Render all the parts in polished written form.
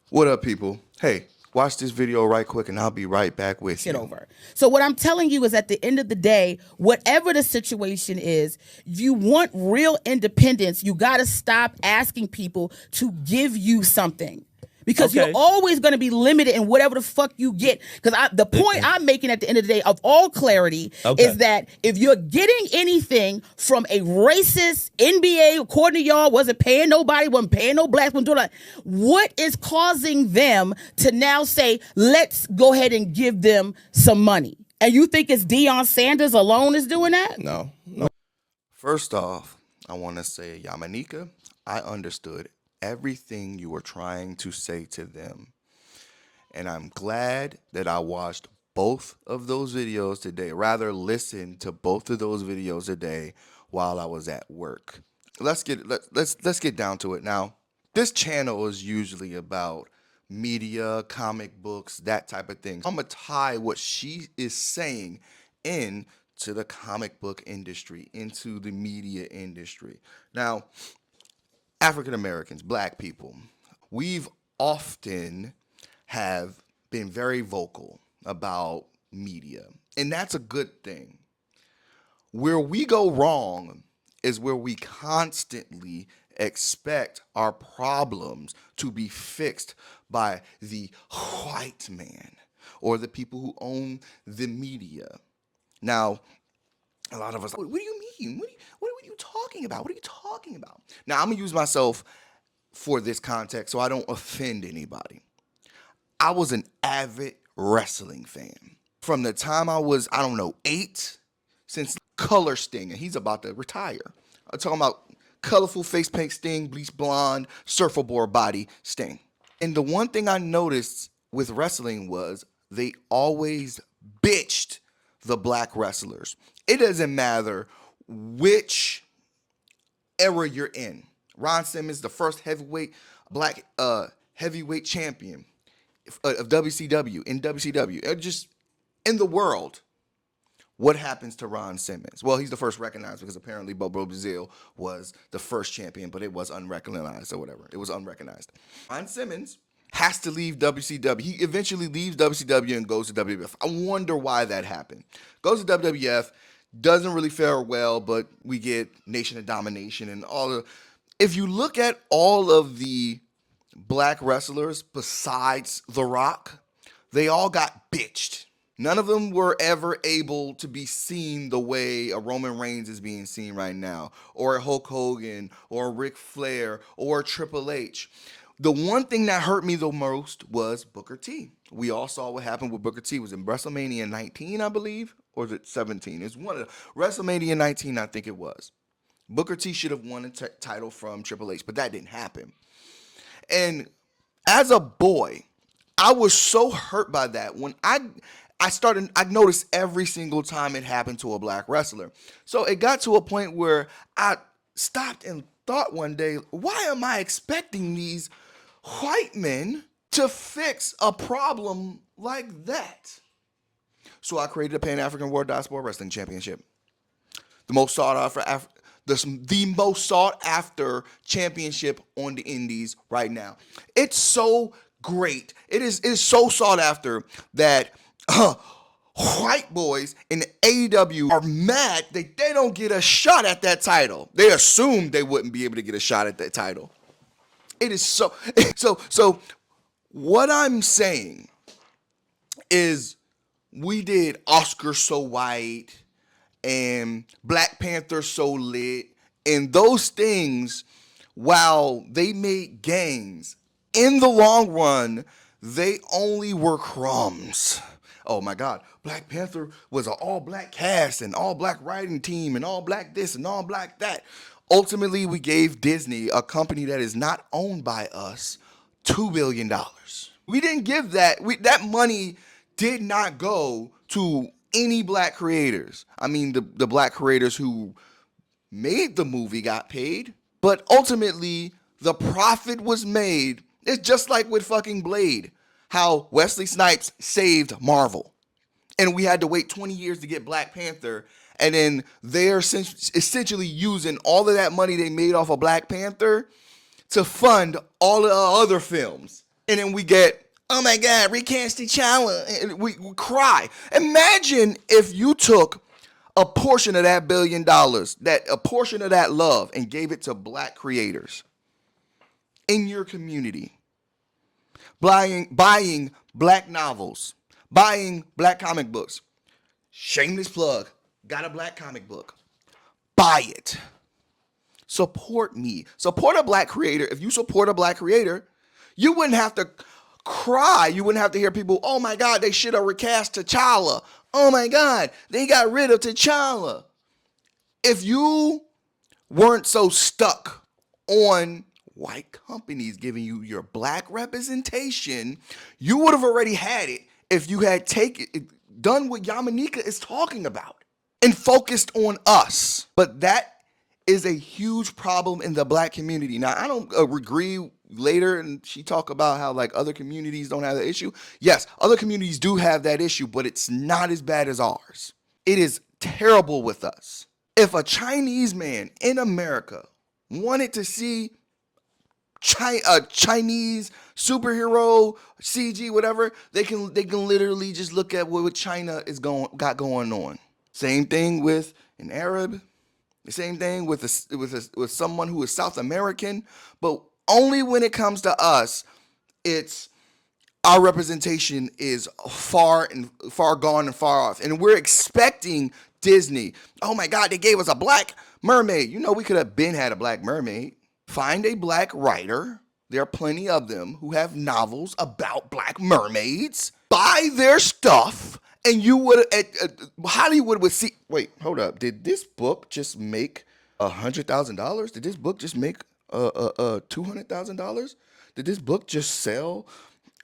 What up, people? Hey, watch this video right quick and I'll be right back with Shit you. over. So what I'm telling you is at the end of the day, whatever the situation is, you want real independence, you got to stop asking people to give you something. Because you're Okay. always going to be limited in whatever the fuck you get. Because the point I'm making at the end of the day, of all clarity, Okay. is that if you're getting anything from a racist NBA, according to y'all, wasn't paying nobody, wasn't paying no blacks, wasn't doing that, what is causing them to now say, let's go ahead and give them some money? And you think it's Deion Sanders alone is doing that? No. First off, I want to say, Yamaneika, I understood everything you were trying to say to them. And I'm glad that I watched both of those videos today, rather listened to both of those videos today while I was at work. Let's get down to it now. This channel is usually about media, comic books, that type of thing. I'm gonna tie what she is saying into the comic book industry, into the media industry. Now, African Americans, black people, we've often have been very vocal about media, and that's a good thing. Where we go wrong is where we constantly expect our problems to be fixed by the white man or the people who own the media. Now, a lot of us, what do you mean? What are you talking about? What are you talking about? Now, I'm going to use myself for this context so I don't offend anybody. I was an avid wrestling fan. From the time I was, 8, since Color Sting, and he's about to retire. I'm talking about colorful face paint Sting, bleach blonde, surfer board body Sting. And the one thing I noticed with wrestling was they always bitched the black wrestlers. It doesn't matter which era you're in. Ron Simmons, the first black heavyweight champion of WCW, in WCW, just in the world. What happens to Ron Simmons? Well, he's the first recognized because apparently Bobo Brazil was the first champion, but it was unrecognized or whatever. It was unrecognized. Ron Simmons has to leave WCW. He eventually leaves WCW and goes to WWF. I wonder why that happened. Goes to WWF, doesn't really fare well, but we get Nation of Domination and all the. If you look at all of the black wrestlers besides The Rock, they all got bitched. None of them were ever able to be seen the way a Roman Reigns is being seen right now, or a Hulk Hogan, or a Ric Flair, or a Triple H. The one thing that hurt me the most was Booker T. We all saw what happened with Booker T. It was in WrestleMania 19, I believe, or was it 17? It's one of the WrestleMania 19, I think it was. Booker T should have won a title from Triple H, but that didn't happen. And as a boy, I was so hurt by that when I noticed every single time it happened to a black wrestler. So it got to a point where I stopped and thought one day, why am I expecting these white men to fix a problem like that? So I created a Pan-African World Diaspora Wrestling Championship. The most sought after the most sought after championship on the indies right now. It's so great. It is so sought after that white boys in the AEW are mad that they don't get a shot at that title. They assumed they wouldn't be able to get a shot at that title. It is so what I'm saying is we did Oscar So White and Black Panther So Lit, and those things, while they made gains, in the long run, they only were crumbs. Oh my God, Black Panther was an all-black cast and all-black writing team and all-black this and all-black that. Ultimately, we gave Disney, a company that is not owned by us, $2 billion. We didn't give that. That money did not go to any black creators. I mean, the black creators who made the movie got paid, but ultimately the profit was made. It's just like with fucking Blade, how Wesley Snipes saved Marvel, and we had to wait 20 years to get Black Panther, and then they're essentially using all of that money they made off of Black Panther to fund all of the other films. And then we get, oh my God, recast T'Challa. And we cry. Imagine if you took a portion of that $1 billion, a portion of that love, and gave it to black creators in your community. Buying black novels, buying black comic books. Shameless plug. Got a black comic book. Buy it. Support me. Support a black creator. If you support a black creator, you wouldn't have to cry. You wouldn't have to hear people, oh my God, they should have recast T'Challa. Oh my God, they got rid of T'Challa. If you weren't so stuck on white companies giving you your black representation, you would have already had it if you had done what Yamaneika is talking about and focused on us. But that is a huge problem in the black community. Now, I don't agree later, and she talked about how like other communities don't have that issue. Yes, other communities do have that issue, but it's not as bad as ours. It is terrible with us. If a Chinese man in America wanted to see a Chinese superhero CG, whatever, they can literally just look at what China got going on. Same thing with an Arab. The same thing with someone who is South American. But only when it comes to us, it's our representation is far gone and far off, and we're expecting Disney. Oh my God, they gave us a black mermaid. You know, we could have had a black mermaid. Find a black writer. There are plenty of them who have novels about black mermaids. Buy their stuff, and you would Hollywood would see. Wait, hold up. Did this book just make $100,000? Did this book just make $200,000? Did this book just sell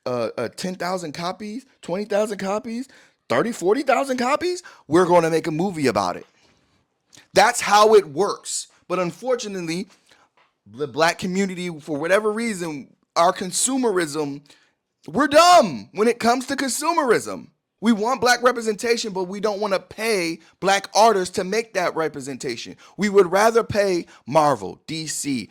10,000 copies, 20,000 copies, 30, 40,000 copies? We're going to make a movie about it. That's how it works. But unfortunately, the black community, for whatever reason, our consumerism, we're dumb when it comes to consumerism. We want black representation, but we don't want to pay black artists to make that representation. We would rather pay Marvel, DC,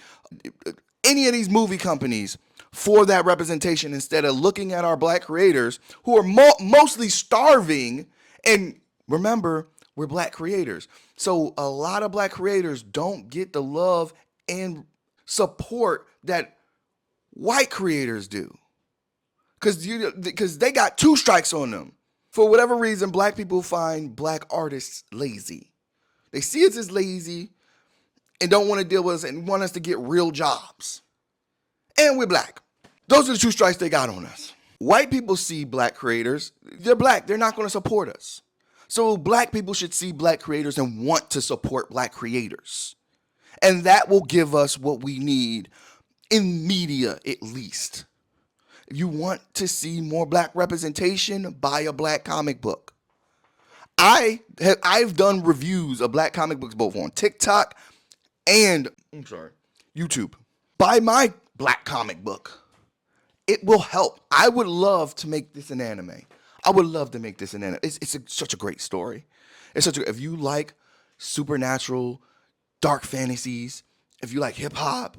any of these movie companies for that representation instead of looking at our black creators who are mostly starving. And remember, we're black creators. So a lot of black creators don't get the love and support that white creators do. Because they got 2 strikes on them. For whatever reason, black people find black artists lazy. They see us as lazy and don't want to deal with us and want us to get real jobs. And we're black. Those are the 2 strikes they got on us. White people see black creators. They're black. They're not going to support us. So black people should see black creators and want to support black creators. And that will give us what we need in media, at least. If you want to see more black representation, buy a black comic book. I've done reviews of black comic books both on TikTok and YouTube. Buy my black comic book. It will help. I would love to make this an anime. It's such a great story. If you like supernatural, dark fantasies, if you like hip hop,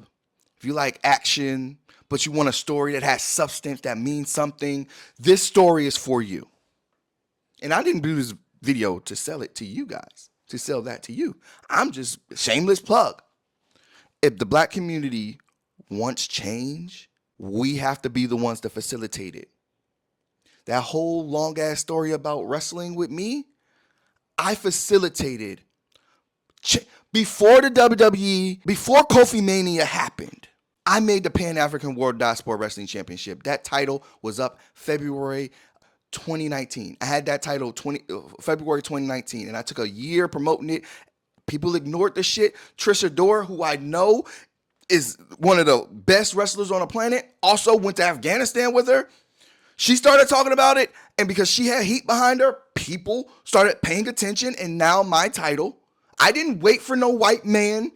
if you like action, but you want a story that has substance, that means something, this story is for you. And I didn't do this video to sell it to you guys, to sell that to you. I'm just shameless plug. If the black community wants change, we have to be the ones to facilitate it. That whole long ass story about wrestling with me, I facilitated before the WWE, before Kofi Mania happened. I made the Pan-African World Diaspora Wrestling Championship. That title was up February 2019. I had that title February 2019, and I took a year promoting it. People ignored the shit. Trisha Dora, who I know is one of the best wrestlers on the planet, also went to Afghanistan with her. She started talking about it, and because she had heat behind her, people started paying attention, and now my title. I didn't wait for no white man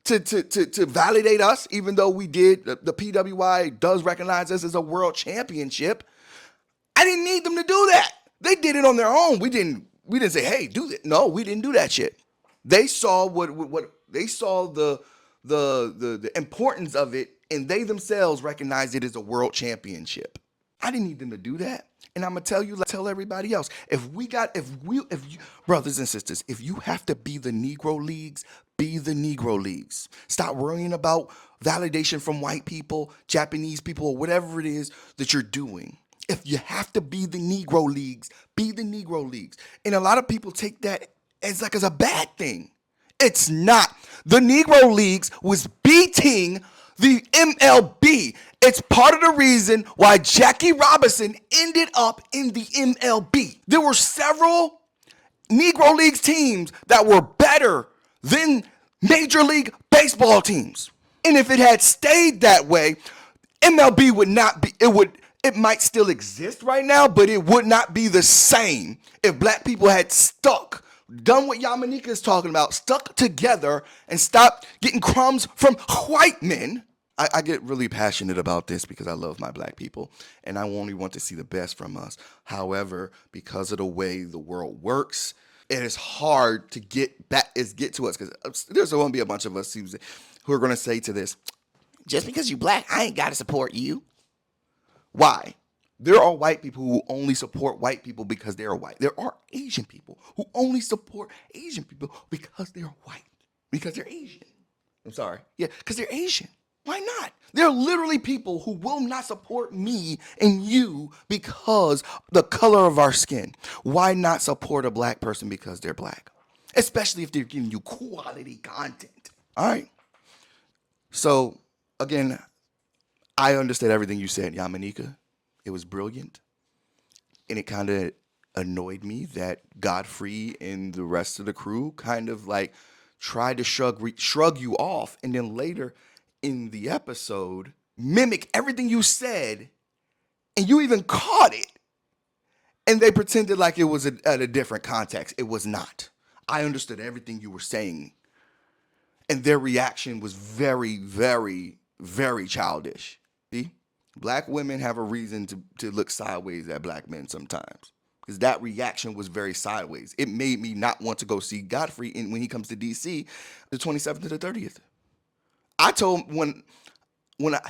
to validate us, even though we did. The PWI does recognize us as a world championship. I didn't need them to do that. They did it on their own. We didn't say, hey, do that. No, we didn't do that shit. They saw what they saw the importance of it And they themselves recognized it as a world championship. I didn't need them to do that. And I'm gonna tell you, like, tell everybody else. If you, brothers and sisters, if you have to be the Negro Leagues, be the Negro Leagues. Stop worrying about validation from white people, Japanese people, or whatever it is that you're doing. If you have to be the Negro Leagues, be the Negro Leagues. And a lot of people take that as a bad thing. It's not. The Negro Leagues was beating the MLB. It's part of the reason why Jackie Robinson ended up in the MLB. There were several Negro Leagues teams that were better than Major League Baseball teams. And if it had stayed that way, MLB would not be, it might still exist right now, but it would not be the same if black people had done what Yamaneika is talking about, stuck together and stopped getting crumbs from white men. I get really passionate about this because I love my black people and I only want to see the best from us. However, because of the way the world works, it is hard to get to us because there's going to be a bunch of us who are going to say to this, just because you black, I ain't got to support you. Why? There are white people who only support white people because they're white. There are Asian people who only support Asian people because they're white, because they're Asian. I'm sorry. Yeah, because they're Asian. Why not? There are literally people who will not support me and you because the color of our skin. Why not support a black person because they're black? Especially if they're giving you quality content. All right. So, again, I understood everything you said, Yamaneika. It was brilliant. And it kind of annoyed me that Godfrey and the rest of the crew kind of like tried to shrug you off. And then later in the episode, mimic everything you said. And you even caught it. And they pretended like it was at a different context. It was not. I understood everything you were saying. And their reaction was very, very, very childish. See? Black women have a reason to look sideways at black men sometimes. Because that reaction was very sideways. It made me not want to go see Godfrey when he comes to D.C. the 27th to the 30th. I told when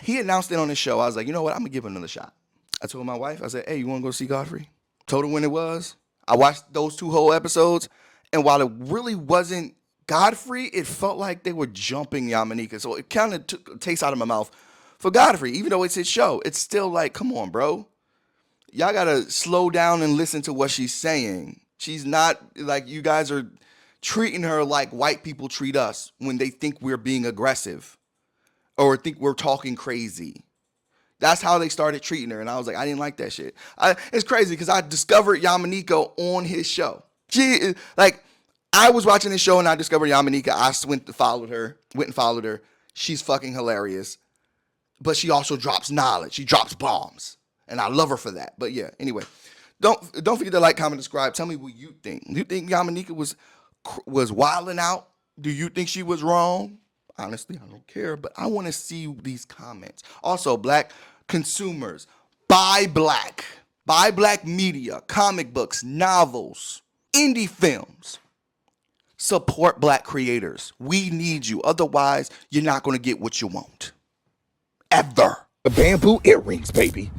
he announced it on his show, I was like, you know what? I'm going to give it another shot. I told my wife, I said, hey, you want to go see Godfrey? Told her when it was. I watched those 2 whole episodes. And while it really wasn't Godfrey, it felt like they were jumping Yamaneika. So it kind of took a taste out of my mouth for Godfrey. Even though it's his show, it's still like, come on, bro. Y'all got to slow down and listen to what she's saying. She's not like, you guys are treating her like white people treat us when they think we're being aggressive or think we're talking crazy. That's how they started treating her. And I was like, I didn't like that shit. It's crazy because I discovered Yamaneika on his show. I was watching this show and I discovered Yamaneika. I went and followed her. She's fucking hilarious. But she also drops knowledge. She drops bombs. And I love her for that. But yeah, anyway. Don't forget to like, comment, subscribe. Tell me what you think. Do you think Yamaneika was wilding out? Do you think she was wrong? Honestly, I don't care. But I want to see these comments. Also, black consumers, buy black. Buy black media, comic books, novels, indie films. Support black creators. We need you. Otherwise, you're not going to get what you want. Ever. The bamboo earrings, baby.